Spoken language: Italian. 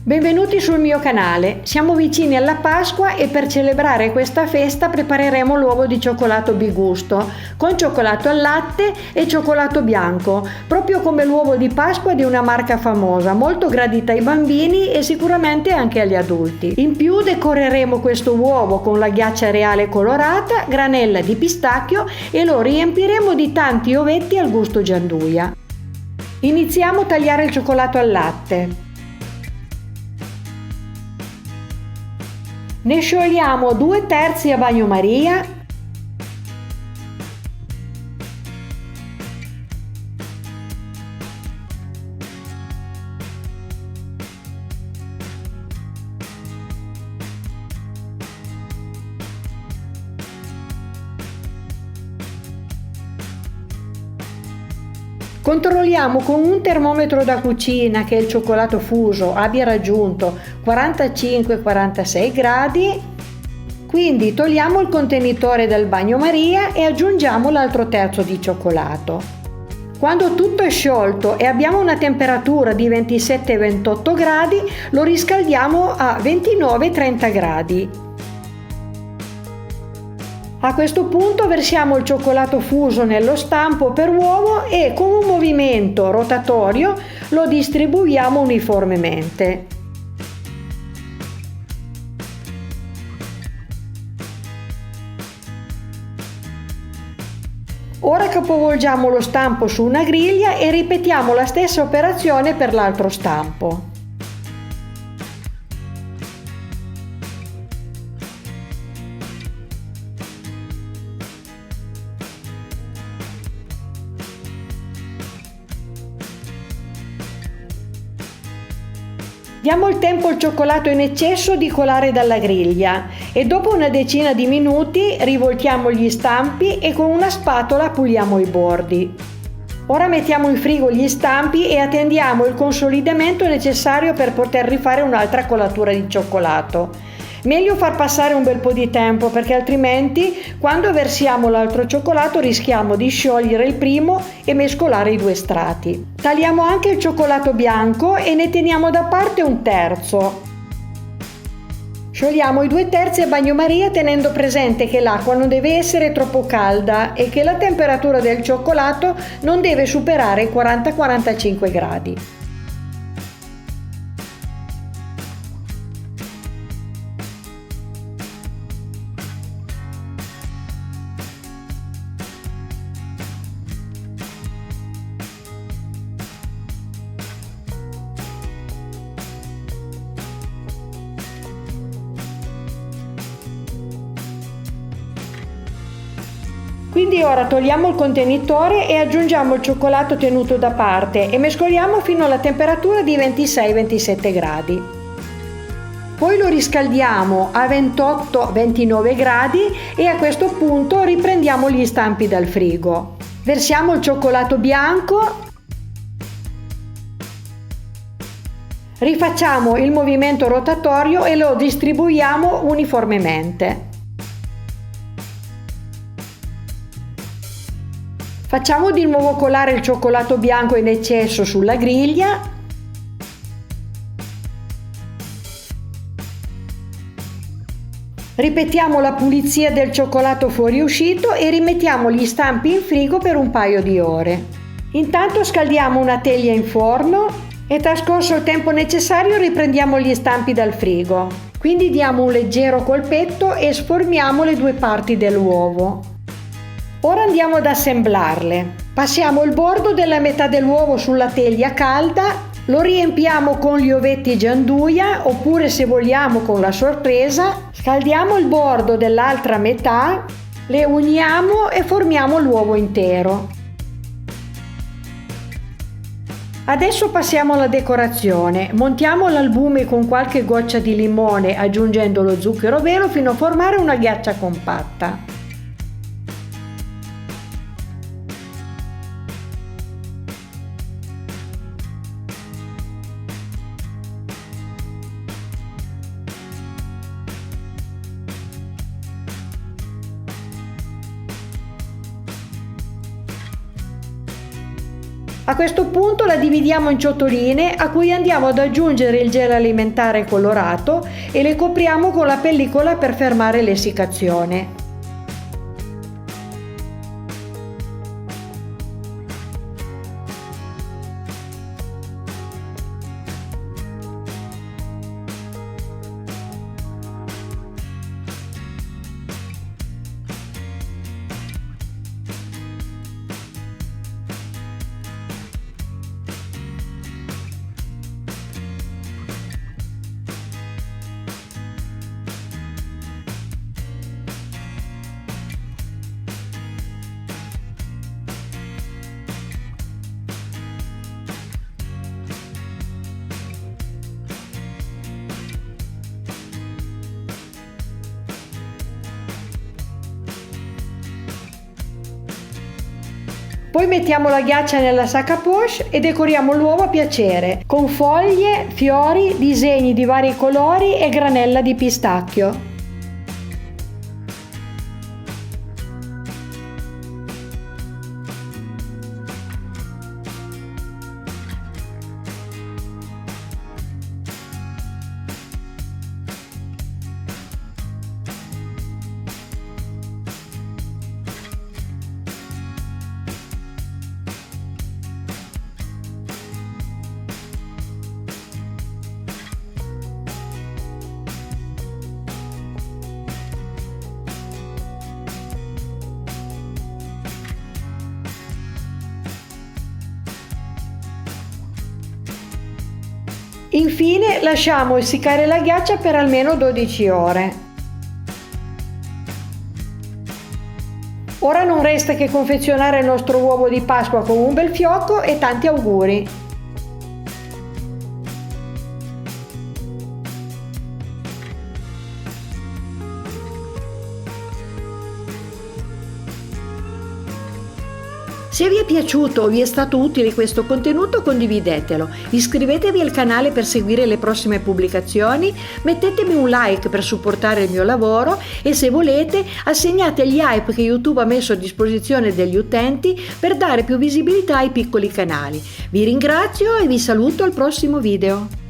Benvenuti sul mio canale. Siamo vicini alla Pasqua e per celebrare questa festa prepareremo l'uovo di cioccolato Bigusto con cioccolato al latte e cioccolato bianco, proprio come l'uovo di Pasqua di una marca famosa, molto gradita ai bambini e sicuramente anche agli adulti. In più decoreremo questo uovo con la ghiaccia reale colorata, granella di pistacchio e lo riempiremo di tanti ovetti al gusto gianduia. Iniziamo a tagliare il cioccolato al latte. Ne sciogliamo 2/3 a bagnomaria . Controlliamo con un termometro da cucina che il cioccolato fuso abbia raggiunto 45-46 gradi, quindi togliamo il contenitore dal bagnomaria e aggiungiamo l'altro terzo di cioccolato. Quando tutto è sciolto e abbiamo una temperatura di 27-28 gradi, lo riscaldiamo a 29-30 gradi. A questo punto versiamo il cioccolato fuso nello stampo per uovo e con un movimento rotatorio lo distribuiamo uniformemente. Ora capovolgiamo lo stampo su una griglia e ripetiamo la stessa operazione per l'altro stampo. Diamo il tempo al cioccolato in eccesso di colare dalla griglia e dopo una decina di minuti rivoltiamo gli stampi e con una spatola puliamo i bordi. Ora mettiamo in frigo gli stampi e attendiamo il consolidamento necessario per poter rifare un'altra colatura di cioccolato. Meglio far passare un bel po' di tempo perché altrimenti quando versiamo l'altro cioccolato rischiamo di sciogliere il primo e mescolare i due strati. Tagliamo anche il cioccolato bianco e ne teniamo da parte un terzo. Sciogliamo i 2/3 a bagnomaria tenendo presente che l'acqua non deve essere troppo calda e che la temperatura del cioccolato non deve superare i 40-45 gradi. Quindi ora togliamo il contenitore e aggiungiamo il cioccolato tenuto da parte e mescoliamo fino alla temperatura di 26-27 gradi. Poi lo riscaldiamo a 28-29 gradi e a questo punto riprendiamo gli stampi dal frigo. Versiamo il cioccolato bianco. Rifacciamo il movimento rotatorio e lo distribuiamo uniformemente. Facciamo di nuovo colare il cioccolato bianco in eccesso sulla griglia. Ripetiamo la pulizia del cioccolato fuoriuscito e rimettiamo gli stampi in frigo per un paio di ore. Intanto scaldiamo una teglia in forno e trascorso il tempo necessario riprendiamo gli stampi dal frigo. Quindi diamo un leggero colpetto e sformiamo le due parti dell'uovo. Ora andiamo ad assemblarle. Passiamo il bordo della metà dell'uovo sulla teglia calda, lo riempiamo con gli ovetti gianduia oppure se vogliamo con la sorpresa, scaldiamo il bordo dell'altra metà, le uniamo e formiamo l'uovo intero. Adesso passiamo alla decorazione. Montiamo l'albume con qualche goccia di limone aggiungendo lo zucchero vero fino a formare una ghiaccia compatta. A questo punto la dividiamo in ciotoline a cui andiamo ad aggiungere il gel alimentare colorato e le copriamo con la pellicola per fermare l'essiccazione. Poi mettiamo la ghiaccia nella sac à poche e decoriamo l'uovo a piacere con foglie, fiori, disegni di vari colori e granella di pistacchio. Infine lasciamo essiccare la ghiaccia per almeno 12 ore. Ora non resta che confezionare il nostro uovo di Pasqua con un bel fiocco e tanti auguri! Se vi è piaciuto o vi è stato utile questo contenuto, condividetelo, iscrivetevi al canale per seguire le prossime pubblicazioni, mettetemi un like per supportare il mio lavoro e se volete assegnate gli hype che YouTube ha messo a disposizione degli utenti per dare più visibilità ai piccoli canali. Vi ringrazio e vi saluto al prossimo video.